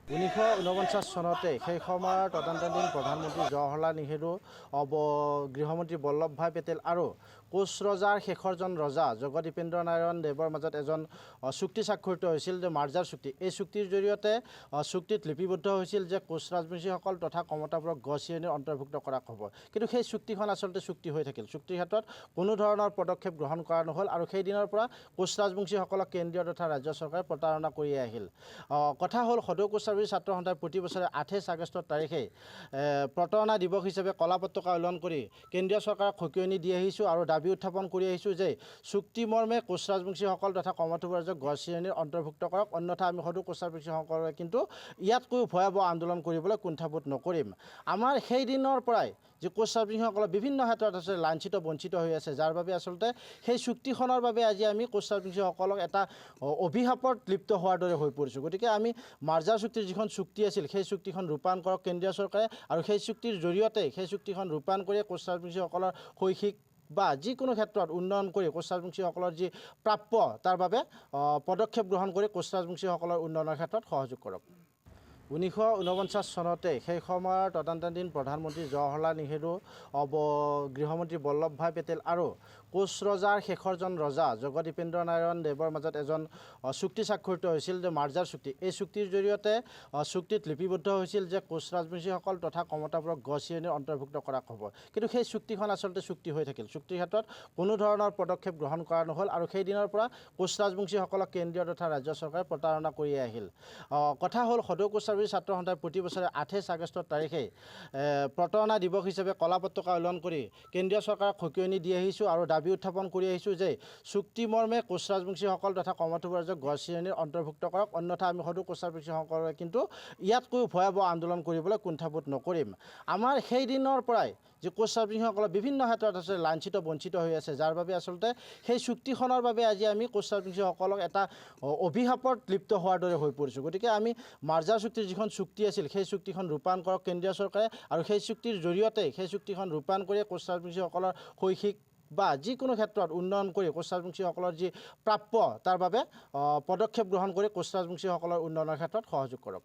1949 চনতে সেই সময়ৰ তদানীন্তন প্ৰধানমন্ত্ৰী জৱাহৰলাল নেহৰু গৃহমন্ত্ৰী বল্লভ ভাই পেটেল আৰু কোচ ৰজাৰ শেষৰজন ৰজা জগদীপেন্দ্ৰ নাৰায়ণ দেৱৰ মাজত এজন চুক্তি স্বাক্ষৰিত হৈছিল যে মাৰ্জাৰ চুক্তি। এই চুক্তিৰ জৰিয়তে চুক্তিত লিপিবদ্ধ হৈছিল যে কোচ ৰাজবংশীসকল তথা কমতাপুৰক গ শ্ৰেণীৰ অন্তৰ্ভুক্ত কৰা হ'ব। কিন্তু সেই চুক্তিখন আচলতে চুক্তি হৈ থাকিল। চুক্তিৰ ক্ষেত্ৰত কোনো ধৰণৰ পদক্ষেপ গ্ৰহণ কৰা নহ'ল আৰু সেই দিনৰ পৰা কোচ ৰাজবংশীসকলক কেন্দ্ৰীয় তথা ৰাজ্য চৰকাৰে প্ৰতাৰণা কৰি আহিল। কথা হ'ল সদৌ কোচ ছাত্ৰ সন্থাই প্ৰতি বছৰে 28 আগষ্ট তাৰিখে প্ৰতাৰণা দিৱস হিচাপে কলা পতাকা উত্তোলন কৰি কেন্দ্ৰীয় চৰকাৰক সকিয়নি দি আহিছোঁ আৰু দাবী উত্থাপন কৰি আহিছোঁ যে চুক্তি মৰ্মে কোচ ৰাজবংশীসকল তথা কমতাপুৰ ৰাজ্যক গ শ্ৰেণীৰ অন্তৰ্ভুক্ত কৰক, অন্যথা আমি সদৌ কোচ ৰাজবংশীসকলে কিন্তু ইয়াতকৈও ভয়াৱহ আন্দোলন কৰিবলৈ কুণ্ঠাবোধ নকৰিম। আমাৰ সেই দিনৰ পৰাই যে কোচ ৰাজবংশীসকলে বিভিন্ন ক্ষেত্ৰত আছে লাঞ্ছিত বঞ্চিত হৈ আছে, যাৰ বাবে আচলতে সেই চুক্তিখনৰ বাবে আজি আমি কোচ ৰাজবংশীসকলক এটা অভিশাপত লিপ্ত হোৱাৰ দৰে হৈ পৰিছোঁ। গতিকে আমি মাৰ্জাৰ চুক্তিৰ যিখন চুক্তি আছিল সেই চুক্তিখন ৰূপায়ণ কৰক কেন্দ্ৰীয় চৰকাৰে আৰু সেই চুক্তিৰ জৰিয়তে সেই চুক্তিখন ৰূপায়ণ কৰি কোচ ৰাজবংশীসকলৰ শৈক্ষিক বা যিকোনো ক্ষেত্ৰত উন্নয়ন কৰি কোচ ৰাজবংশীসকলৰ যি প্ৰাপ্য তাৰ বাবে পদক্ষেপ গ্ৰহণ কৰি কোচ ৰাজবংশীসকলৰ উন্নয়নৰ ক্ষেত্ৰত সহযোগ কৰক। 1949 চনতে সেই সময়ৰ তদানীন্তন প্ৰধানমন্ত্ৰী জৱাহৰলাল নেহৰু গৃহমন্ত্ৰী বল্লভ ভাই পেটেল আৰু কোচ ৰজাৰ শেষৰজন ৰজা জগদীপেন্দ্ৰ নাৰায়ণ দেৱৰ মাজত এজন চুক্তি স্বাক্ষৰিত হৈছিল যে মাৰ্জাৰ চুক্তি। এই চুক্তিৰ জৰিয়তে চুক্তিত লিপিবদ্ধ হৈছিল যে কোচ ৰাজবংশীসকল তথা কমতাপুৰক গ শ্ৰেণীৰ অন্তৰ্ভুক্ত কৰা হ'ব। কিন্তু সেই চুক্তিখন আচলতে চুক্তি হৈ থাকিল। চুক্তিৰ ক্ষেত্ৰত কোনো ধৰণৰ পদক্ষেপ গ্ৰহণ কৰা নহ'ল আৰু সেই দিনৰ পৰা কোচ ৰাজবংশীসকলক কেন্দ্ৰীয় তথা ৰাজ্য চৰকাৰে প্ৰতাৰণা কৰি আহিল। কথা হ'ল সদৌ কোচ ছাত্ৰ সন্থাই প্ৰতি বছৰে 28 আগষ্ট তাৰিখে প্ৰতাৰণা দিৱস হিচাপে কলা পতাকা উত্তোলন কৰি কেন্দ্ৰীয় চৰকাৰক সকিয়নি দি আহিছোঁ আৰু দাবী উত্থাপন কৰি আহিছোঁ যে চুক্তি মৰ্মে কোচ ৰাজবংশীসকল তথা কমতাপুৰ ৰাজ্যক গ শ্ৰেণীৰ অন্তৰ্ভুক্ত কৰক, অন্যথা আমি সদৌ কোচ ৰাজবংশীসকলে কিন্তু ইয়াতকৈও ভয়াৱহ আন্দোলন কৰিবলৈ কুণ্ঠাবোধ নকৰিম। আমাৰ সেই দিনৰ পৰাই যে কোচ ৰাজবংশীসকলে বিভিন্ন ক্ষেত্ৰত আছে লাঞ্ছিত বঞ্চিত হৈ আছে, যাৰ বাবে আচলতে সেই চুক্তিখনৰ বাবে আজি আমি কোচ ৰাজবংশীসকলক এটা অভিশাপত লিপ্ত হোৱাৰ দৰে হৈ পৰিছোঁ। গতিকে আমি মাৰ্জাৰ চুক্তিৰ যিখন চুক্তি আছিল সেই চুক্তিখন ৰূপায়ণ কৰক কেন্দ্ৰীয় চৰকাৰে আৰু সেই চুক্তিৰ জৰিয়তে সেই চুক্তিখন ৰূপায়ণ কৰি কোচ ৰাজবংশীসকলৰ শৈক্ষিক বা যিকোনো ক্ষেত্ৰত উন্নয়ন কৰি কোচ ৰাজবংশীসকলৰ যি প্ৰাপ্য তাৰ বাবে পদক্ষেপ গ্ৰহণ কৰি কোচ ৰাজবংশীসকলৰ উন্নয়নৰ ক্ষেত্ৰত সহযোগ কৰক।